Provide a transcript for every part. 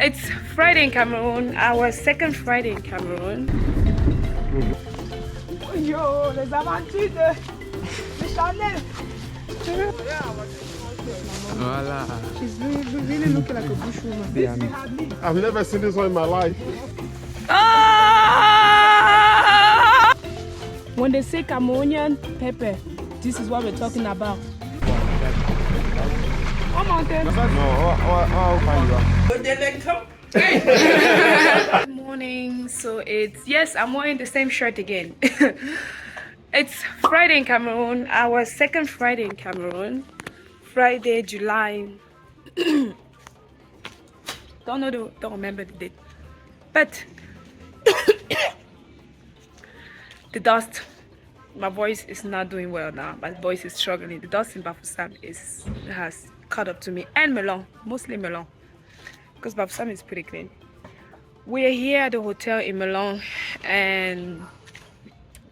It's Friday in Cameroon, our second Friday in Cameroon. Yo, les aventures de Chanel. Voila. She's really looking like a bushwoman. I've never seen this one in my life. Ah! When they say Cameroonian pepper, this is what we're talking about. Come on, then. I'll find you. Good morning. So yes, I'm wearing the same shirt again. It's Friday in Cameroon, our second Friday in Cameroon. Friday, July. Don't remember the date. But the dust, my voice is not doing well now. My voice is struggling. The dust in Bafoussam has caught up to me, and Melon, mostly Melon, because Bafoussam is pretty clean. We're here at the hotel in Melon, and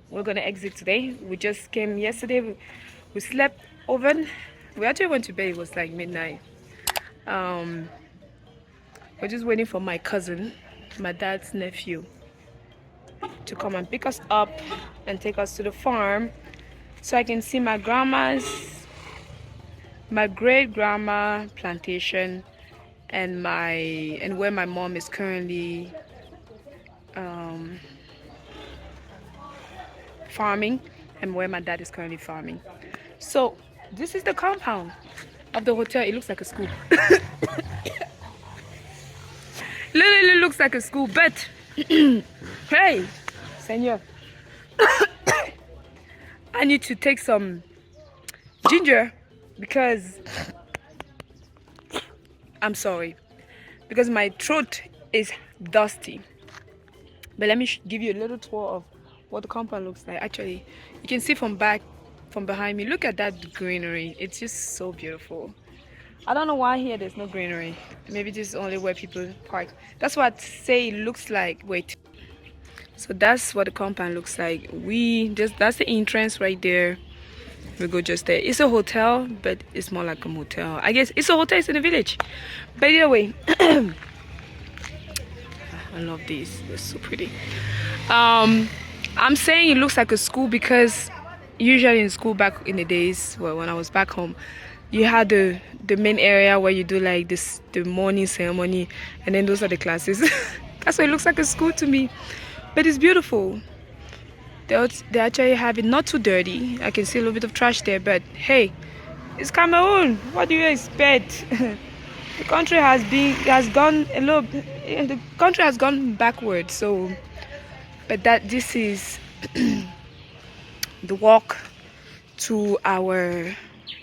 we're gonna exit today. We just came yesterday. We slept over. We actually went to bed. It was like midnight. We're just waiting for my cousin, my dad's nephew, to come and pick us up and take us to the farm so I can see my grandma's, my great grandma plantation, and where my mom is currently farming, and where my dad is currently farming. So this is the compound of the hotel. It looks like a school. Literally looks like a school, but hey, Senor, I need to take some ginger because I'm sorry, because my throat is dusty. But let me give you a little tour of what the compound looks like. Actually, you can see from behind me. Look at that greenery. It's just so beautiful. I don't know why here there's no greenery. Maybe this is only where people park. That's what I say it looks like. Wait. So that's what the compound looks like. That's the entrance right there. We go just there. It's a hotel, but it's more like a motel. I guess it's a hotel, it's in a village. But either way, I love these. They're so pretty. I'm saying it looks like a school because usually in school back in the days, well, when I was back home, you had the main area where you do like the morning ceremony, and then those are the classes. That's why it looks like a school to me. But it's beautiful. They actually have it not too dirty. I can see a little bit of trash there, but hey, it's Cameroon. What do you expect? The country has gone backwards. So, but this is the walk to our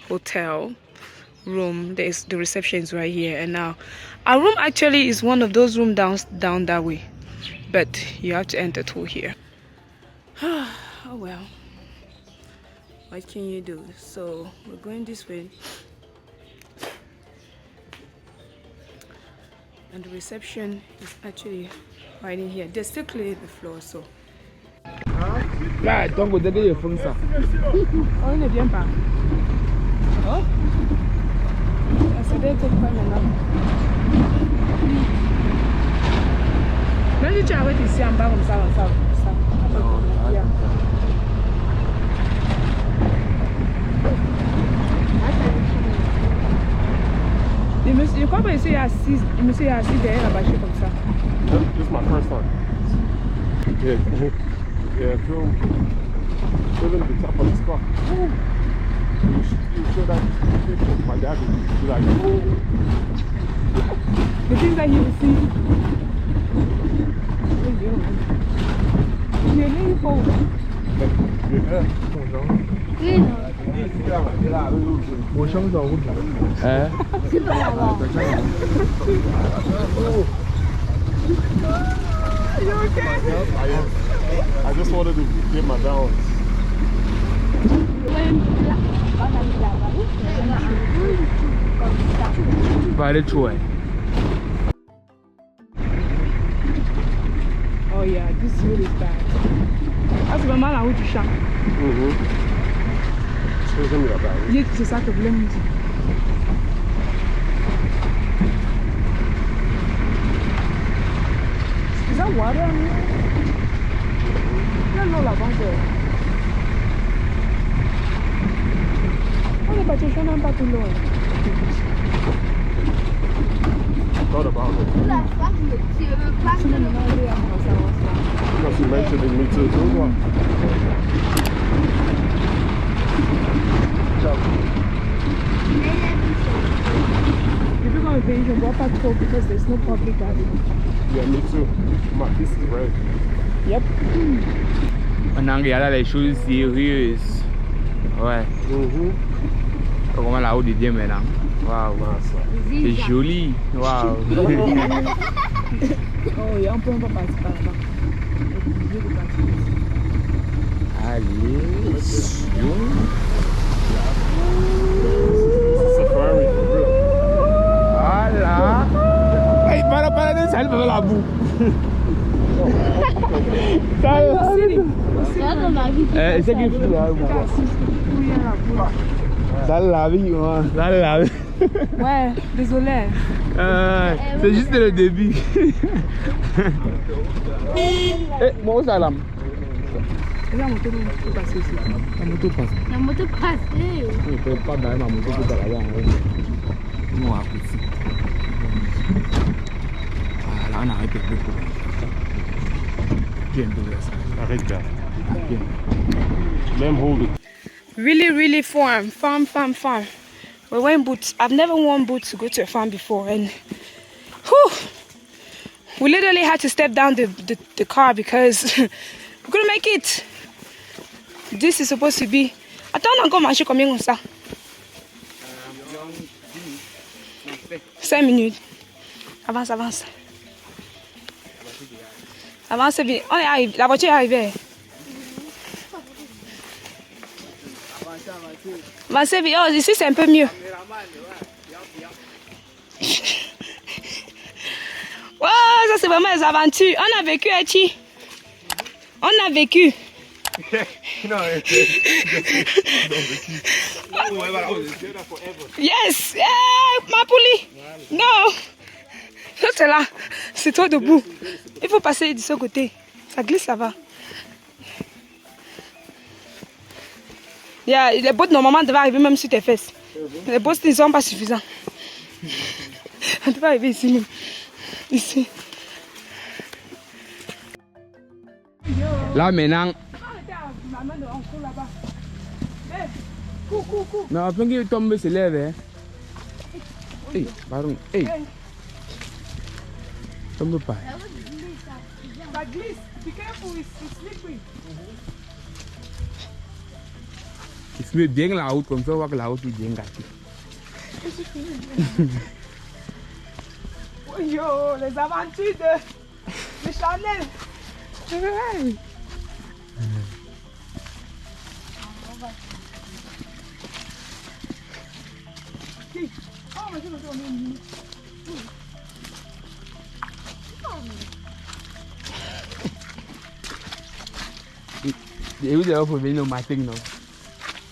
hotel room. The reception is right here, and now our room actually is one of those rooms down that way, but you have to enter through here. Oh well, what can you do? So we're going this way, and the reception is actually right in here. They're still cleaning the floor, so Là, donc vous avez les fonds ça. on ne vient pas. Oh, ça doit être quoi maintenant? Même si tu arrêtes ici en bas comme ça. Yeah. Je crois que monsieur est assis derrière la bâche comme ça. This is my first time. Yeah, film at the top of the scar. You show that picture. My dad would be like, oh. The things that he will see. You're leaning forward. You okay? I just wanted to get my balance. By the way. Oh yeah, this road is bad. That's the man où tu chantes. C'est ça que je voulais me dire. ça water. Là, non, là-bas, on est parti, je n'aime pas tout loin. Thought about it. Because you mentioned me too. If you're going to pay, you can walk back home because there's no public garden. Yeah, me too. My piece is red. Yep. On a regardé les choses sérieuses. Ouais. Comment la route devient maintenant. Waouh. C'est joli. Waouh. Oh, yeah, on peut pas passer par là-bas. Allez. Safari for real. Voilà. Hey, para de salir para la boue. C'est qui fout là. Ça la vie, moi. Ça la vie. Ouais, désolé. C'est juste le début. Moi, ça l'a. La moto peut passer ici. La moto passe. La moto passe. Je ne peux pas dans ma moto pour aller là. Non, à côté. Voilà, on arrête un peu. Bien, Arrête là. Même hold it. Really farm. We're wearing boots. I've never worn boots to go to a farm before, and we literally had to step down the car because we couldn't make it. This is supposed to be. Attends encore marcher combien comme ça? 5 minutes. Avance. Avance vite. On est arrivé. La voiture est arrivée. Avancez vite. Oh, ici c'est un peu mieux. Wow, ça c'est vraiment les aventures. On a vécu, Aunty. On a vécu. Yes, ma poulie. Non, c'est là. C'est toi debout. Il faut passer de ce côté. Ça glisse, ça va. Les bottes normalement devaient arriver même sur tes fesses. Les bottes ne sont pas suffisants. On devait arriver ici même. Ici. là maintenant. Non, après qu'il tombe, se lève. Hey, pardon. Hey. Tombe pas. Ça glisse. Be careful, it's slippery. Il se met bien la route, comme ça on voit que la route est bien gâtée. Oh yo, les aventures de Chanel. Ouais. Et vous avez venir au matin, non?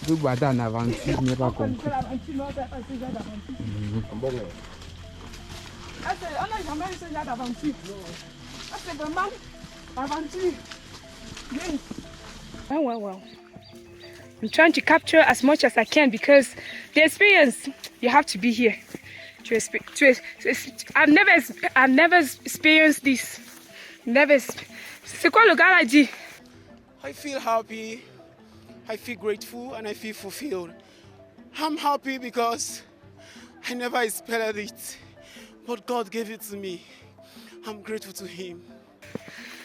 Tout boiter en avance, je n'ai pas compris. On n'a jamais eu ce genre d'aventure. C'est vraiment l'aventure. Wow. I'm trying to capture as much as I can because the experience, you have to be here. I've never experienced this. C'est quoi le gars a dit? I feel happy, I feel grateful, and I feel fulfilled. I'm happy because I never expected it, but God gave it to me. I'm grateful to Him.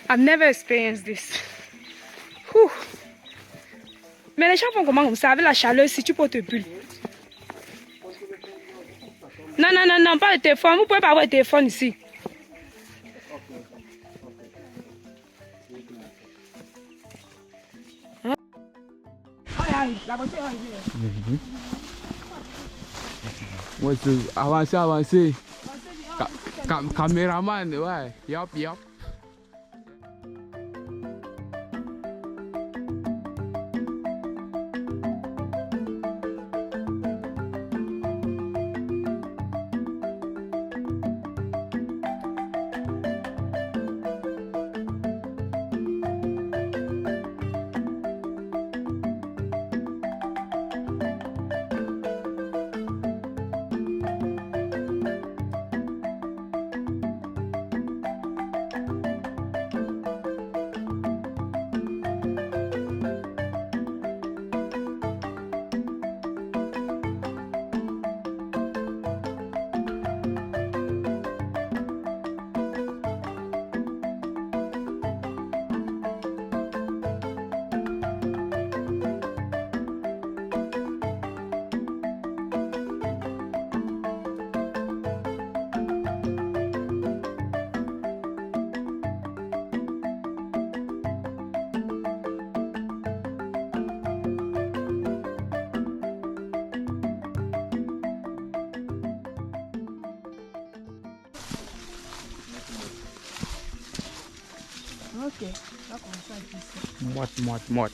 I've never experienced this. Whew. Mais les gens font comment comme ça, avec la chaleur, si tu portes te bulle. Non, pas le téléphone. Vous pouvez pas avoir le téléphone ici. La voiture est arrivée. Moi, c'est avancer. Caméraman, ouais. Yup. Ok, là comme ça ici. Mott.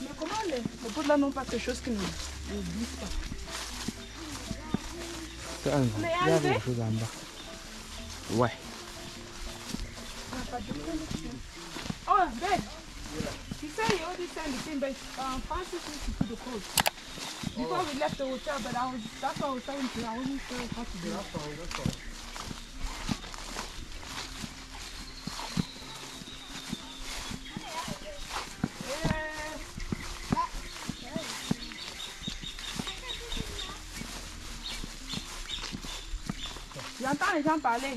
Mais comment les potes là n'ont pas quelque chose qui ne glisse pas? Ça, il y a quelque chose en bas. Ouais. Oh, babe. He said he already sent the thing, but Francis needs to put the code. Before we left the hotel, but that's what I was telling you. I wasn't sure how to do that. J'entends les gens parler.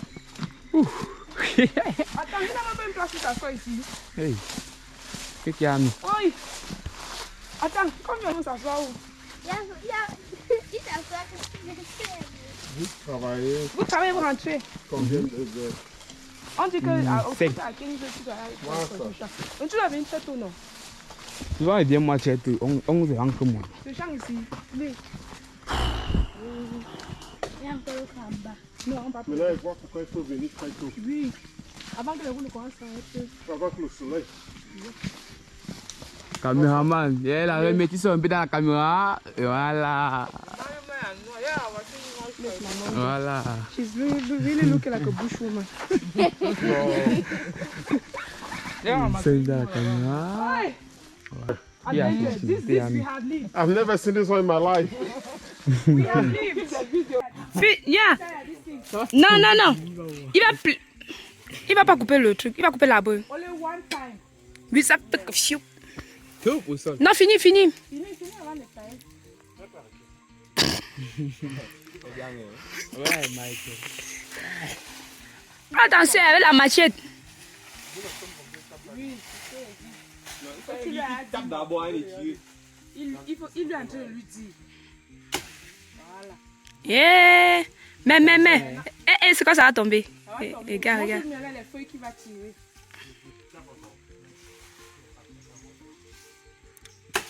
Attends, il n'a même pas une place pour s'asseoir ici. Hey. Qu'est-ce qu'il y a mis? Oui. Attends, combien on s'assoit où? Vous travaillez Vous travaillez, vous rentrez. combien de On dit que au cinq. foot à 15 heures, tu dois aller. Donc tu dois venir très tôt, non? Tu vas aider moi, tu es 11 ans que moi. Le champ ici. Oui. Il y a encore l'autre en bas. Non, on va pas. Mais là, il voit pourquoi il faut venir très tôt. Oui. Avant que les roues ne commencent à être. Avant que le soleil. Caméraman, il a remis ça un peu dans la caméra. Et voilà. Voilà. She's really looking like a bushwoman. C'est dans la caméra. Hey! I Yeah, think this we have lived. I've never seen this one in my life. We have lived. Yeah. Non. Il va pas couper le truc. Il va couper la boue. Only one time. Oui, ça peut. Tout pour ça. Non, fini. Fini avant le taille. Ouais, Michael. Attention avec la machette. Tape d'abord un étier. Il lui est en train de lui dire. Voilà. Yeah. Mais. C'est quoi ça va tomber? Regarde. Les feuilles qui va tirer.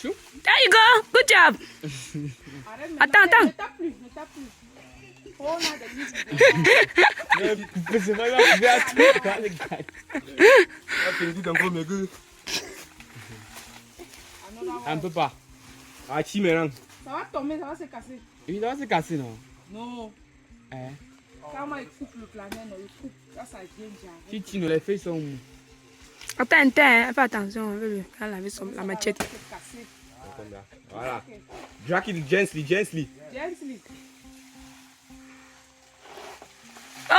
There you go. Good job. Attends. Ne tape plus. Oh, on a des livres. C'est pas grave, je vais attendre, les gars. Un peu pas. Ça va tomber, ça va se casser. Il doit se casser, non? Non. Hein? Quand moi, il coupe le planet, il coupe. Ça vient déjà. Si nous les feuilles sont où? Attends, fais attention. Elle avait la machette. Casser. Voilà. Drag it gently. Gently. Oh!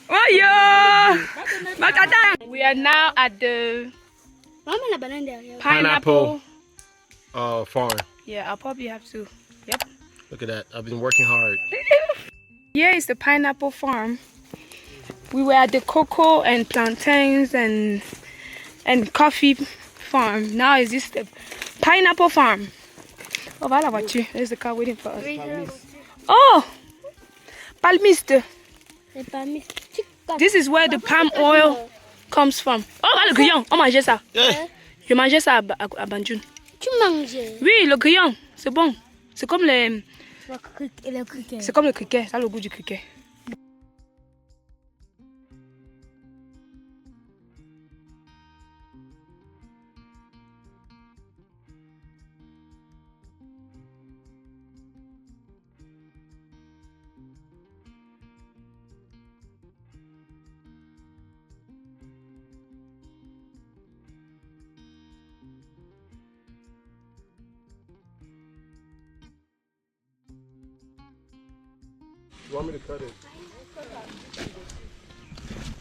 Oh yo! We are now at the pineapple Farm. Yeah, I'll probably have to. Yep. Look at that. I've been working hard. Here is the pineapple farm. We were at the cocoa and plantains and coffee farm. Now is this the pineapple farm? Oh, voilà la voiture. There's the car waiting for us. Oh! Palmiste. This is where the palm oil comes from. Oh, voilà le grillon. On mangeait ça. Je mangeais ça à Banjul. Tu mangeais? Oui, le grillon. C'est bon. C'est comme le criquet. C'est comme le criquet. Ça a le goût du criquet. You want me to cut it?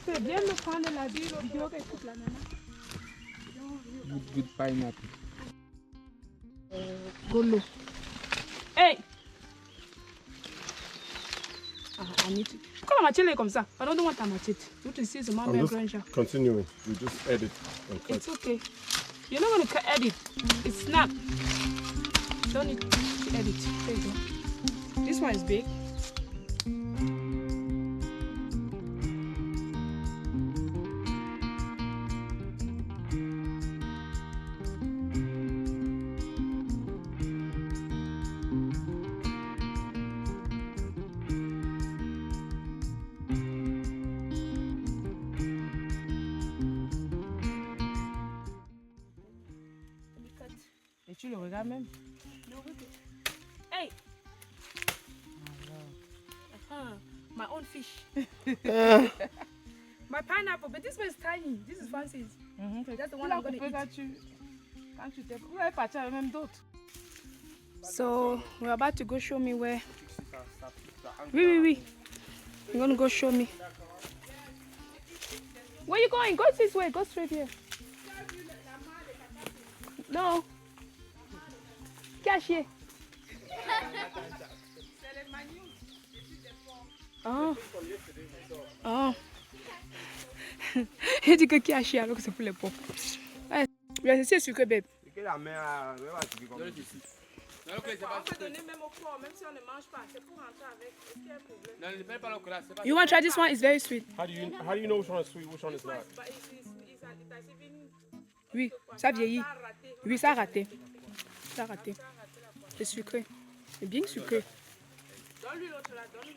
C'est bien de prendre la vidéo qui coupe la nana. Good pineapple. Golo. Hey! I need to. Pourquoi la machette est comme ça? I don't want ta machette. You to see the mom I'm grand just continuing. You just edit and cut. It's okay. You're not going to edit. It's snap. Don't need to edit. There you go. This one is big. Et tu le regardes même? Hey! My own fish. My pineapple, but this one is tiny. This is Francis. That's the one I'm going to eat. Quand tu t'es... Vous allez partir avec même d'autres. So, we're about to go show me where. Oui. You're going to go show me. Where you going? Go this way. Go straight here. No. Caché. Oh. Il dit que caché alors que c'est pour les pauvres. C'est sucré, babe. La main, On peut donner même au corps, même si on ne mange pas. C'est pour rentrer avec. Est-ce qu'il y a un problème? Non, ne pas le cola, c'est pas. You want to try this one? It's very sweet. How do you know which one is sweet, which one is not? Oui, ça vieillit. Oui, ça a raté. Ça a raté. C'est sucré. C'est bien sucré. Donne-lui l'autre là, donne-lui.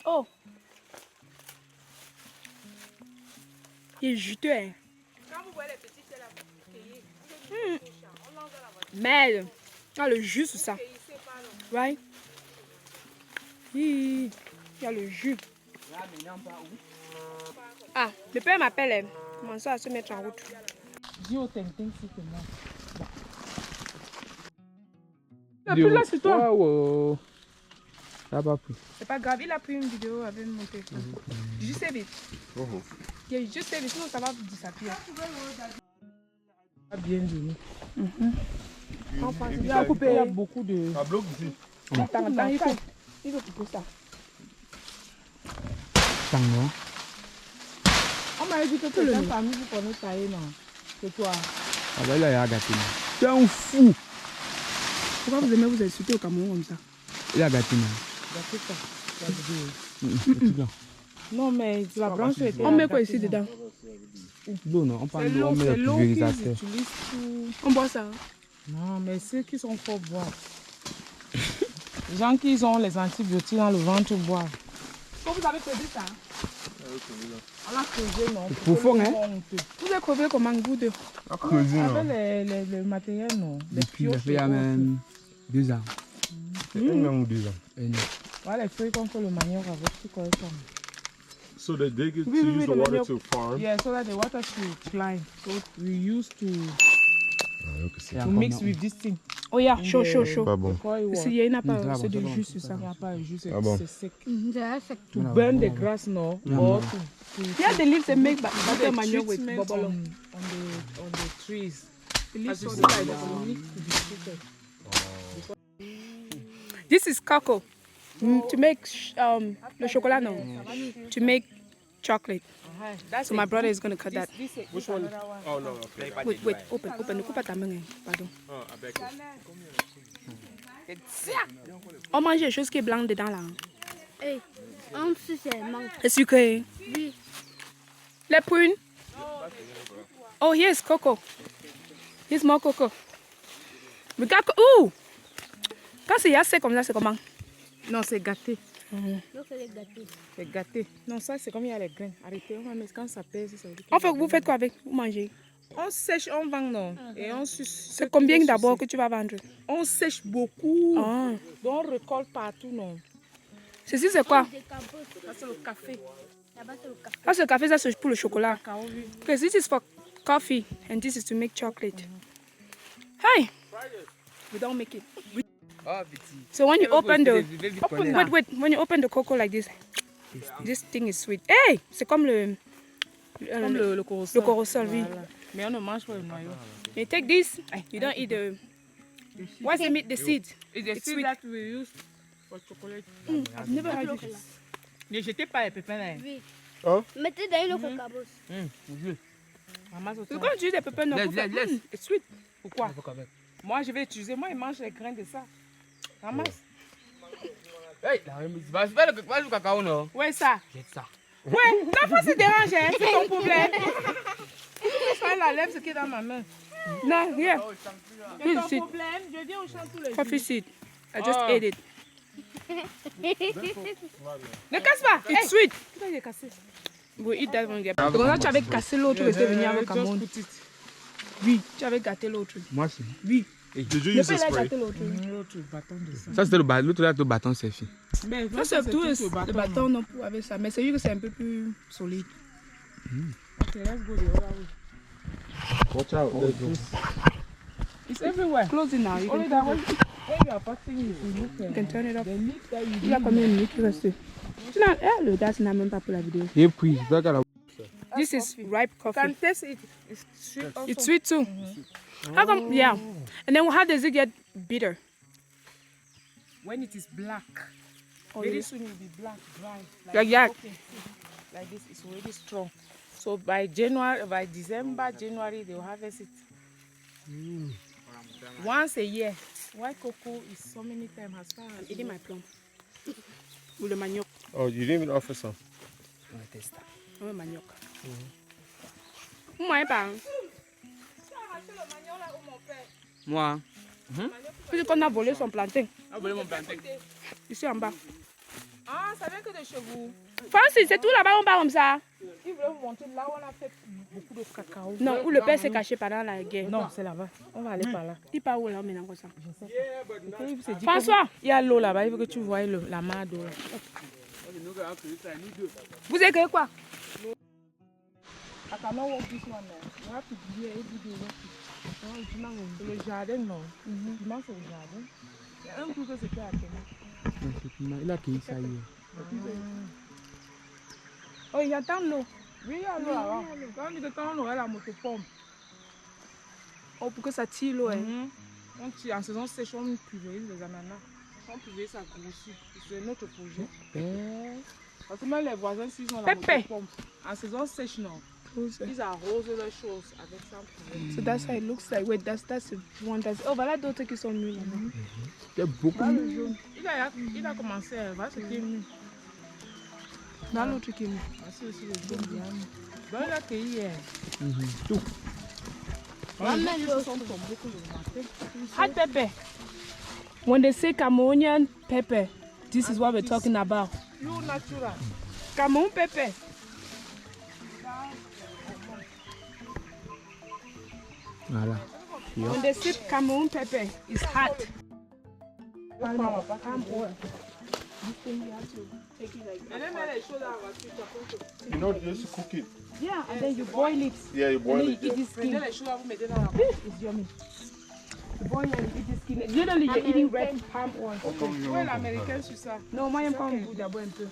Oh! Il est juteux, hein? Quand vous voyez les petits, c'est là. Merde! Ah, le jus sur ça. Right? Il y a le jus. Ah, le père m'appelle. Comment ça à se mettre en route? Dis au Tintin si c'est moi. Plus là sur toi. Wow. Ça va plus. C'est pas grave, il a pris une vidéo avec mon téléphone. Juste save it. Yeah, just save it, sinon ça va disappear. Bien donné. Il a coupé. Il y a beaucoup de... Ça bloque ici. Attends, il faut couper ça. Tango. On m'a dit que quelqu'un parmi vous connaît tailler, non? C'est toi. Ah ben là, il a gâté. Tu es un fou. Pourquoi vous aimez vous insulter au Cameroun comme ça? Il a gâté. Gâté ça. Petit blanc. Non, mais la blanche était... On met quoi ici dedans? L'eau, non. On parle C'est d'eau, on l'eau, met c'est le l'eau qu'ils pulvérisateur. utilisent tout. On boit ça. Hein? Non, mais ceux qui sont forts boivent. Les gens qui ont les antibiotiques dans le ventre boivent. Pourquoi vous avez crevé ça? On a creusé, non? Pour fond, hein? Vous avez crevé comment goût de? Avec le matériel, non? Les Depuis, il y a même 2 ans. Un an ou 2 ans. Voilà, les feuilles qu'on fait le manioc avec, c'est quoi ça? So they dig it to use the water to farm. Yeah, so that the water should climb. So we used to C'est mix with this thing. Oh yeah, chaud. pas bon. Ici, il n'y a pas c'est de jus sur ça. Il n'y a pas juste, Ah bon. c'est sec. C'est To burn the grass, no? Or to Yeah, the leaves they make butter manure with treatment bubble. on the trees. The leaves As you on see, the like the need to be treated. This is cocoa. To make le chocolat, no. To make chocolate. So my brother is going to cut that. Which one? Oh no, okay. Wait, open. Ne coupe pas ta main, hein. Pardon. Oh, I beg you. On mange des choses qui est blanc dedans là. Hey, en dessous c'est mangue. C'est sucré. Oui. Les prunes. Oh, here's cocoa. Here's more cocoa. Regarde, ouh! Quand c'est assez comme ça, c'est comment? Non, c'est gâté. Donc c'est les gâteaux. C'est gâté. Non, ça c'est comme il y a les graines. Arrêtez, on va mettre quand ça pèse. Ça veut dire En fait, vous faites quoi avec? Vous mangez? on sèche, on vend, non? Et on suce. C'est combien d'abord que tu vas vendre? On sèche beaucoup. Ah. Donc on récolte partout, non? Ceci, c'est quoi? Des capotes. Ça c'est le café. Là-bas c'est le café. Ah, c'est le café, ça c'est pour le chocolat. Cacao, oui. Because this is for coffee and this is to make chocolate. Hi! We don't make it. Oh, petit. So when you open the... Open Wait. When you open the cocoa like this thing is sweet. Hey! C'est comme le corosol. le corosol, oui. Voilà. Mais on ne mange pas le noyau. You take this, you don't eat the... What's the meat? The seed. It's the It's seed sweet. that we use for chocolate. I've never had it. Ne jetez pas les pépins là. Oui. Hein? Mettez dans une autre cabosse. Ramasse autant. You can't use the pepper no Laisse. It's sweet. Pourquoi? Moi je vais utiliser. Moi il mange les graines de ça. Ramasse. Hey, vas-y, fais le cacao, non? Ouais, ça. Jette ça. Ouais, l'enfant se dérange, hein, c'est ton problème. Ça, la lèvre, ce qui est dans ma main. Non, rien. C'est ton problème. Je viens au champ tous les jours. Coffee seed. I just ate it. Ne casse pas. It's sweet. Pourquoi il est cassé? We'll eat that one. C'est comme ça, tu avais cassé l'autre, tu étais venu avec Cameroun. Oui, tu avais gâté l'autre. Moi, c'est. Oui. Did you Le use père the il a spray? gâté l'autre. L'autre bâton de ça. Ça, c'était l'autre là, le bâton, c'est fait. Mais Ça, c'est tout le bâton non pour avec ça. Mais c'est juste que c'est un peu plus solide. Ok, let's go the other way. Watch out. It's everywhere. Close it now. You Only can, that one. When you are passing, you look you can turn it off. the leaf that you Il y a combien de minutes qui reste? Le gaz n'a même pas pour la vidéo. Et puis, c'est qu'elle a. This is ripe can coffee. taste it. It's sweet also. It's sweet too. How come? Yeah. And then how does it get bitter? When it is black. Oh, Very yeah. soon it will be black, dry. Yeah. Okay, see, like this, it's already strong. So by December, January, they will harvest it. Once a year. White cocoa is so many times as far as Eating my plum. Ou le manioc. Oh, you didn't even offer some. On va tester. Le manioc. Moi, pas. Moi. Puis qu'on a volé son plantain. Ah, volé mon plantain. Ici en bas. Ah, ça vient que de chez vous. Francis, c'est tout là-bas, on part comme ça. Ils voulaient vous montrer là où on a fait beaucoup de cacao. Non, où le père s'est caché pendant la guerre. Non, c'est là-bas. On va aller par là. Il part où là maintenant comme ça? Il s'est dit François, que- il y a l'eau là-bas, il veut que tu vois la main d'eau là. vous avez créé quoi? I cannot walk this one now. You have to be here every day walking. C'est le jardin, non. Dimanche, c'est le jardin. Il y a un truc que c'était à tenir. Il a cueilli ça hier. Oh, il y a tant d'eau. Oui, il y a l'eau là-bas. Quand on dit que quand on aurait la motopompe, Oh, pour que ça tire l'eau. Hein. on tire en saison sèche, on pulvérise les ananas. On pulvérise, ça grossit. C'est notre projet. Parce que même les voisins, s'ils ont la Pépé. motopompe, en saison sèche, non. Ils arrosent leurs choses avec ça. So that's how it looks like. Wait, that's the one that's. Oh, voilà d'autres qui sont nuls là-bas. Il y a beaucoup. Là, le jaune. Il a commencé, voilà ce qui est nu. Dans l'autre qui est nu. Voici aussi le jaune bien nu. Donc il a cueilli hier. Tout. Les gens sont tombés que le matin. Hot pepper. When they say Cameroonian pepper, this is what we're talking about. Pure natural. Cameroon pepper. Voilà. When they say Cameroon pepper, it's hot. Palm oil. This thing you have to take it like And then they show that our future. You know, you used to cook it. yeah, and then you boil it. Yeah, you And boil then you it. eat Yeah. this And then skin. they show how we made it now. It's yummy. You boil and you eat this skin. Literally, you're eating red palm oil. Où est l'américain sur ça? Non, moi, j'aime pas un Ok. bout d'abord un peu.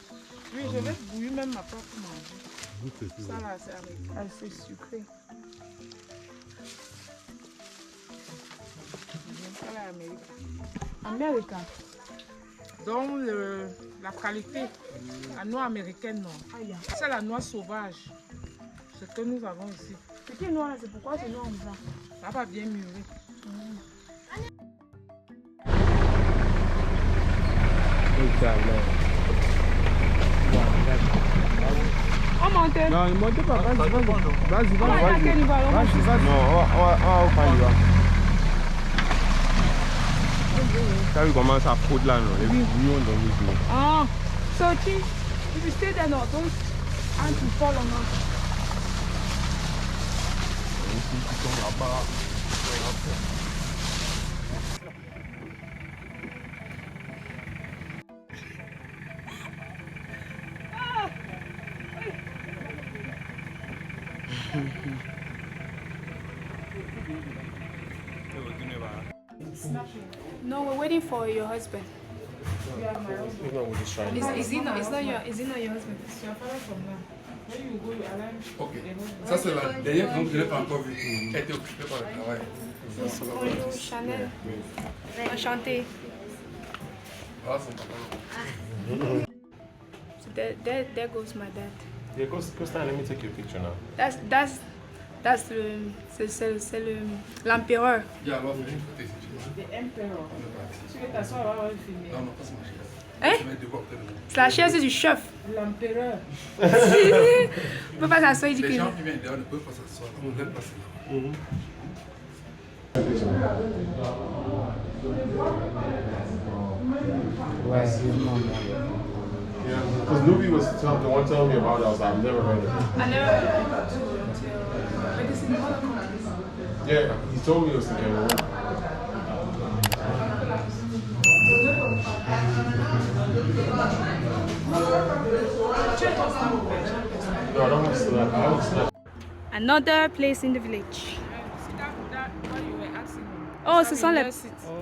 Oui, je vais bouillir même ma propre manger. Ça là, c'est américain. Ah, c'est sucré. Ça là, américain. America. Donc, la qualité, la noix américaine, non. C'est la noix sauvage. Ce que nous avons ici. C'est qui noir? C'est pourquoi c'est noir comme ça? Ça va bien mûrir. On monte. Non, ne montez pas. Vas-y, vas-y. On va à quel niveau alors? Vas-y, vas-y. Non, on va y va. Quand il commence à foutre là, non, les bouillons dans les yeux. Ah, so if you stay there, no, those ants will fall on us. No, we're waiting for your husband. Is he not your husband? Ok. Ça, c'est la dernière fois que je n'ai pas encore vu. Elle a été occupée par le travail. Bonjour, Chanel. Enchanté. Voilà son papa. So there goes my dad. Yeah, go stand. Let me take your picture now. That's l'empereur. Il y a alors une côté ici. Emperor. Tu veux t'asseoir avant de filmer. Non, non, pas sur ma chaise. Hein? Je vais devoir peut-être. C'est la chaise du chef. L'empereur. On peut pas s'asseoir, il dit Les que gens non. qui viennent dehors ne peuvent pas s'asseoir. On les place là. Ouais, c'est non. Yeah, because Nubi was the one telling me about it. I was like, I've never heard of it. I never heard of it until, but it's in other countries. Yeah, he told me it was in Cameroon. No, I don't want to slap. I don't slap. Another place in the village. Oh, ce sont les...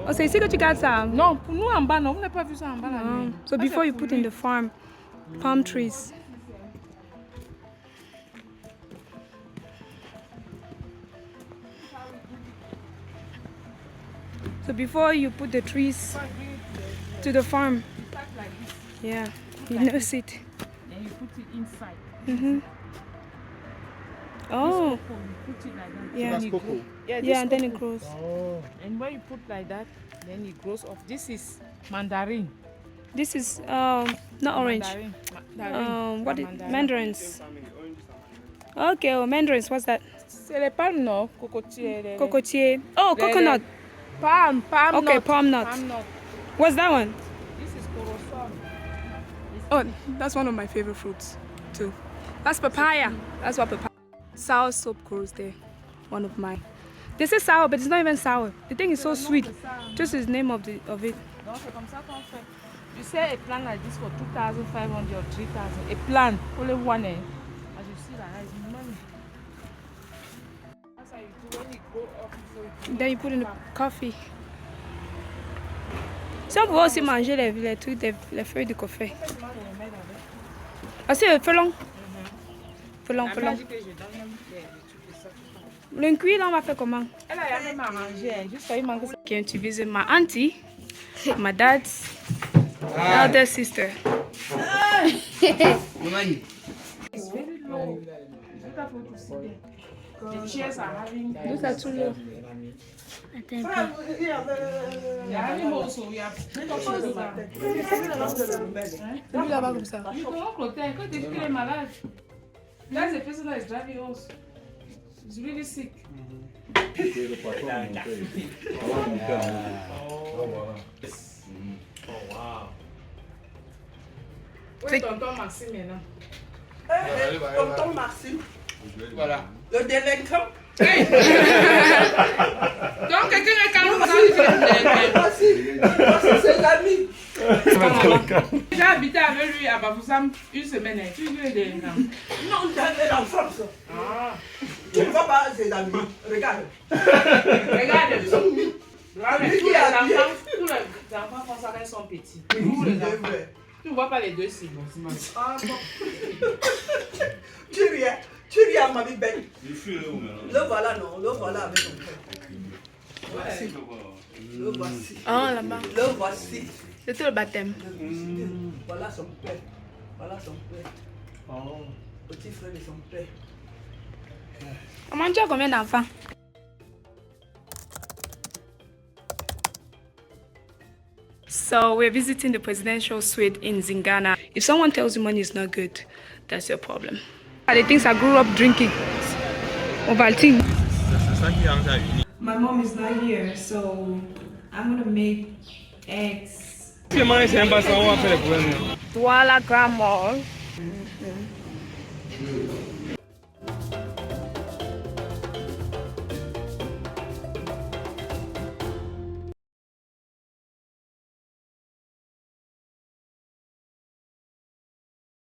Oh, c'est ici que tu gardes ça? Non, pour nous en bas, non, on n'a pas vu ça en bas. Là, So before you put in the farm, palm trees. So before you put the trees to the farm, yeah, you nurse it. And you put it inside. Oh, You put it like that. yeah, That's cocoa. yeah, and then it grows. Oh. And when you put like that, then it grows off. This is mandarin. This is not orange. Mandarin. What is mandarins? Okay, oh, mandarins. What's that? C'est les palmes, non? Cocotier. Cocotier. Oh, coconut. Palm Okay, nut. palm nut. Palm nut. What's that one? This is corosol. Oh, that's one of my favorite fruits too. That's papaya. That's what papaya. Sour soap grows there. One of mine. They say sour, but it's not even sour. The thing is so sweet. Just the name of it. Donc c'est comme ça qu'on fait. You say a plant like this for 2,500 or 3,000. A plant, only one. As you see that, it's money. That's how you do when it grow up. Then you put in the coffee. Si on pouvait aussi manger les trucs, les feuilles de café. Ah c'est felon. Felon. Le cuit là on va faire comment? Elle a même arrangé, juste il manque ça. Came to visit my auntie, my dad's elder sister. It's very low. Look at what you see there. The chairs are having. Those are too low. They are having also. We have. Celui là-bas comme ça. You cannot protect. Quand tu dis qu'il est malade, that's the person that is driving us. He's really sick. Oui, tonton Maxime maintenant. Tonton Maxime, Voilà. le délinquant. Donc quelqu'un est quand même Voici ses amis. J'ai habité avec lui à Bafoussam une semaine. Tu lui es délinquant. Non, j'allais en France. Ah. Tu ne vois pas ses amis. Regarde. Regarde. Tous les enfants font ça quand ils sont petits. Tous les enfants. Tu ne vois pas les deux si bon. Ah bon. Tu ris à ma vie belle. Le voilà, non. Le voilà avec son frère. Voici. Le voici. Ah là-bas. Le voici. C'était le baptême. Voilà son père. Voilà son père. Oh. Petit frère de son père. Maman, tu as combien d'enfants? So we're visiting the presidential suite in Zingana. If someone tells you money is not good, that's your problem. Are the things I grew up drinking? Ovaltine. My mom is not here, so I'm gonna make eggs. Voila, grandma.